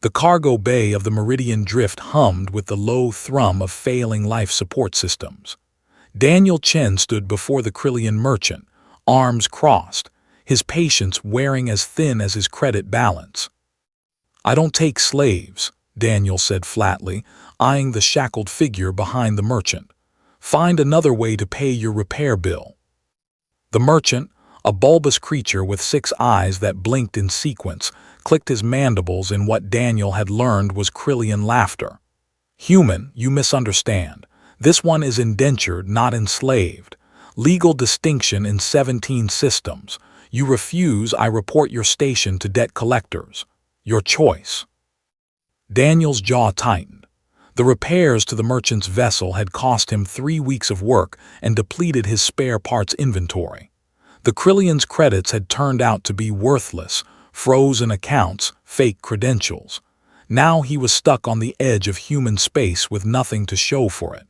The cargo bay of the Meridian Drift hummed with the low thrum of failing life support systems. Daniel Chen stood before the Krillian merchant, arms crossed, his patience wearing as thin as his credit balance. "I don't take slaves," Daniel said flatly, eyeing the shackled figure behind the merchant. "Find another way to pay your repair bill." The merchant, a bulbous creature with 6 eyes that blinked in sequence, clicked his mandibles in what Daniel had learned was Krillian laughter. "Human, you misunderstand. This one is indentured, not enslaved. Legal distinction in 17 systems. You refuse, I report your station to debt collectors. Your choice." Daniel's jaw tightened. The repairs to the merchant's vessel had cost him 3 weeks of work and depleted his spare parts inventory. The Krillian's credits had turned out to be worthless, frozen accounts, fake credentials. Now he was stuck on the edge of human space with nothing to show for it.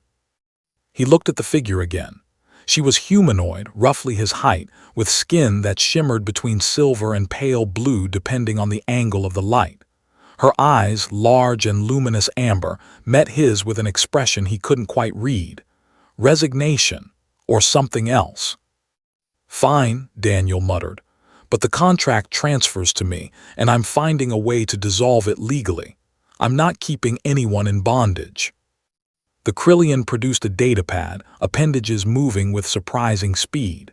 He looked at the figure again. She was humanoid, roughly his height, with skin that shimmered between silver and pale blue depending on the angle of the light. Her eyes, large and luminous amber, met his with an expression he couldn't quite read. Resignation, or something else. "Fine," Daniel muttered, "but the contract transfers to me, and I'm finding a way to dissolve it legally. I'm not keeping anyone in bondage." The Krillian produced a datapad, appendages moving with surprising speed.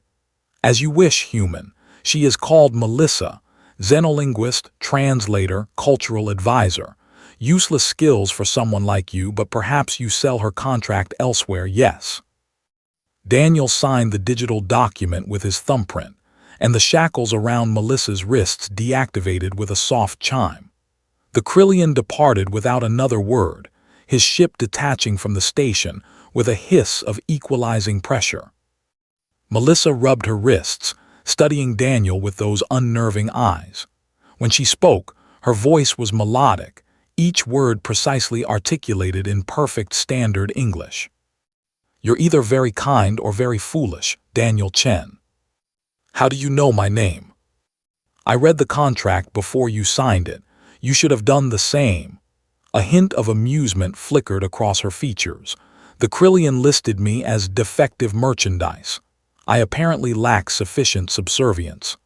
"As you wish, human. She is called Melissa, xenolinguist, translator, cultural advisor. Useless skills for someone like you, but perhaps you sell her contract elsewhere, yes." Daniel signed the digital document with his thumbprint, and the shackles around Melissa's wrists deactivated with a soft chime. The Krillian departed without another word, his ship detaching from the station with a hiss of equalizing pressure. Melissa rubbed her wrists, studying Daniel with those unnerving eyes. When she spoke, her voice was melodic, each word precisely articulated in perfect standard English. "You're either very kind or very foolish, Daniel Chen. How do you know my name? I read the contract before you signed it. You should have done the same." A hint of amusement flickered across her features. "The Krillian listed me as defective merchandise. I apparently lack sufficient subservience."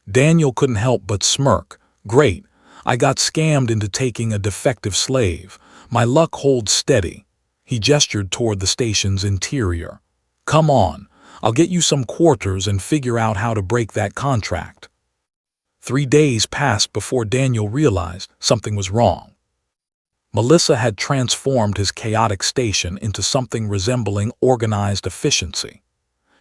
Daniel couldn't help but smirk. "Great. I got scammed into taking a defective slave. My luck holds steady." He gestured toward the station's interior. "Come on. I'll get you some quarters and figure out how to break that contract." 3 days passed before Daniel realized something was wrong. Melissa had transformed his chaotic station into something resembling organized efficiency.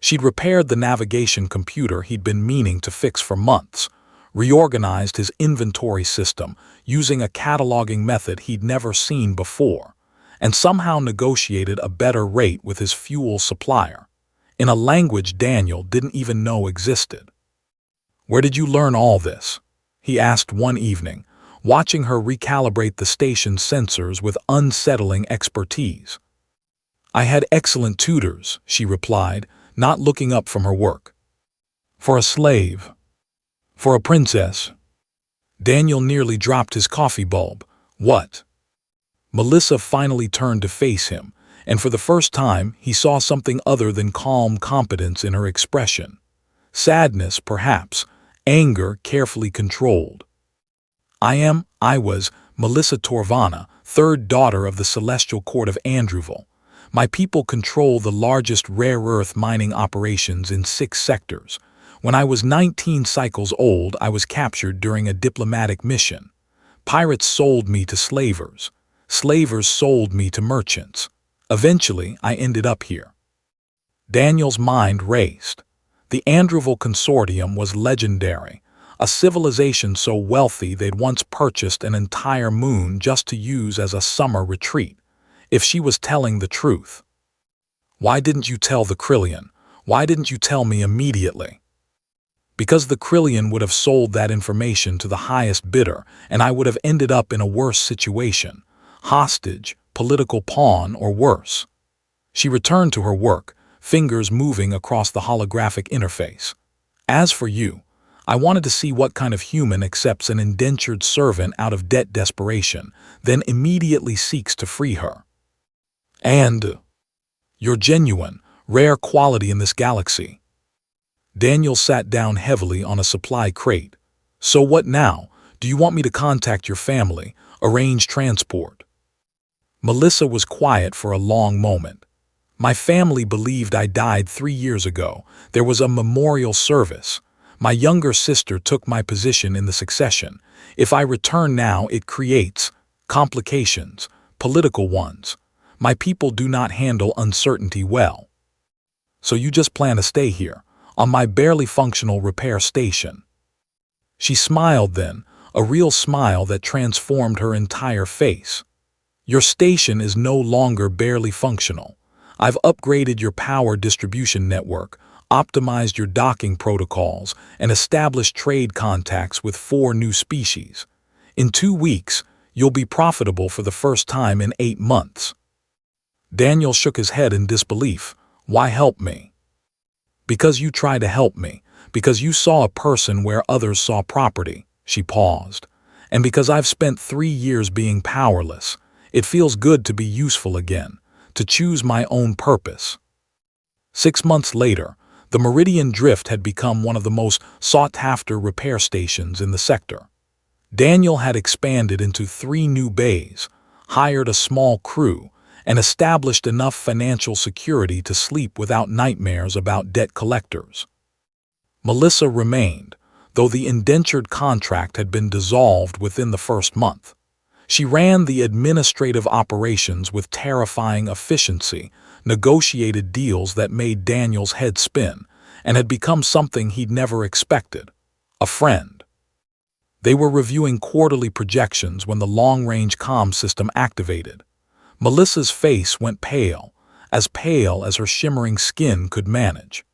She'd repaired the navigation computer he'd been meaning to fix for months, reorganized his inventory system using a cataloging method he'd never seen before, and somehow negotiated a better rate with his fuel supplier, in a language Daniel didn't even know existed. "Where did you learn all this?" he asked one evening, watching her recalibrate the station's sensors with unsettling expertise. "I had excellent tutors," she replied, not looking up from her work. "For a slave. For a princess." Daniel nearly dropped his coffee bulb. "What?" Melissa finally turned to face him, and for the first time he saw something other than calm competence in her expression. Sadness, perhaps, anger carefully controlled. I was Melissa Torvana, 3rd daughter of the Celestial Court of Andrewville. My people control the largest rare earth mining operations in 6 sectors. When I was 19 cycles old, I was captured during a diplomatic mission. Pirates sold me to slavers. Slavers sold me to merchants. Eventually, I ended up here." Daniel's mind raced. The Andrewville Consortium was legendary. A civilization so wealthy they'd once purchased an entire moon just to use as a summer retreat. If she was telling the truth. "Why didn't you tell the Krillian? Why didn't you tell me immediately?" "Because the Krillian would have sold that information to the highest bidder, and I would have ended up in a worse situation. Hostage, political pawn, or worse." She returned to her work, fingers moving across the holographic interface. "As for you, I wanted to see what kind of human accepts an indentured servant out of debt desperation, then immediately seeks to free her. And you're genuine, rare quality in this galaxy. Daniel sat down heavily on a supply crate. So what now? Do you want me to contact your family, arrange transport? Melissa was quiet for a long moment. My family believed I died 3 years ago. There was a memorial service. My younger sister took my position in the succession. If I return now, it creates complications, political ones. My people do not handle uncertainty well. So you just plan to stay here, on my barely functional repair station? She smiled then, a real smile that transformed her entire face. Your station is no longer barely functional. I've upgraded your power distribution network, optimized your docking protocols, and established trade contacts with 4 new species. In 2 weeks, you'll be profitable for the first time in 8 months. Daniel shook his head in disbelief. Why help me? Because you try to help me. Because you saw a person where others saw property. She paused. And because I've spent 3 years being powerless, it feels good to be useful again, to choose my own purpose. 6 months later, the Meridian Drift had become one of the most sought-after repair stations in the sector. Daniel had expanded into 3 new bays, hired a small crew, and established enough financial security to sleep without nightmares about debt collectors. Melissa remained, though the indentured contract had been dissolved within the first month. She ran the administrative operations with terrifying efficiency, negotiated deals that made Daniel's head spin, and had become something he'd never expected: a friend. They were reviewing quarterly projections when the long-range comm system activated. Melissa's face went pale as her shimmering skin could manage.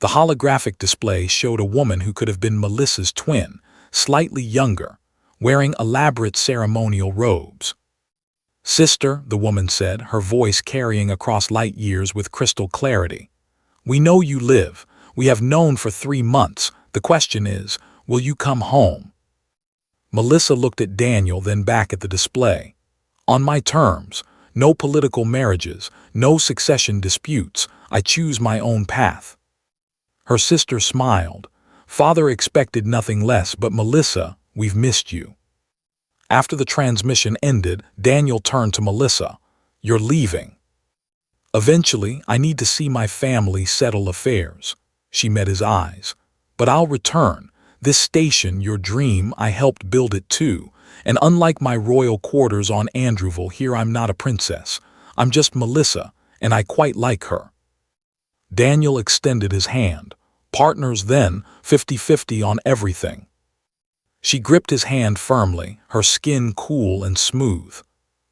The holographic display showed a woman who could have been Melissa's twin, slightly younger, wearing elaborate ceremonial robes. "Sister," the woman said, her voice carrying across light years with crystal clarity, "we know you live. We have known for 3 months. The question is, will you come home?" Melissa looked at Daniel, then back at the display. "On my terms. No political marriages, no succession disputes. I choose my own path." Her sister smiled. "Father expected nothing less, but Melissa, we've missed you." After the transmission ended, Daniel turned to Melissa. "You're leaving." "Eventually, I need to see my family settle affairs." She met his eyes. "But I'll return. This station, your dream, I helped build it too. And unlike my royal quarters on Andrewville, here I'm not a princess. I'm just Melissa, and I quite like her." Daniel extended his hand. "Partners then, 50-50 on everything." She gripped his hand firmly, her skin cool and smooth.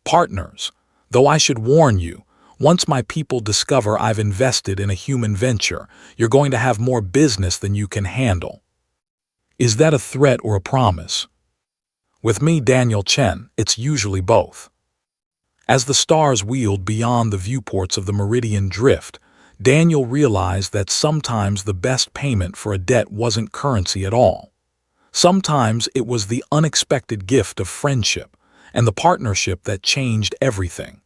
"Partners, though I should warn you, once my people discover I've invested in a human venture, you're going to have more business than you can handle." "Is that a threat or a promise?" "With me, Daniel Chen, it's usually both." As the stars wheeled beyond the viewports of the Meridian Drift, Daniel realized that sometimes the best payment for a debt wasn't currency at all. Sometimes it was the unexpected gift of friendship and the partnership that changed everything.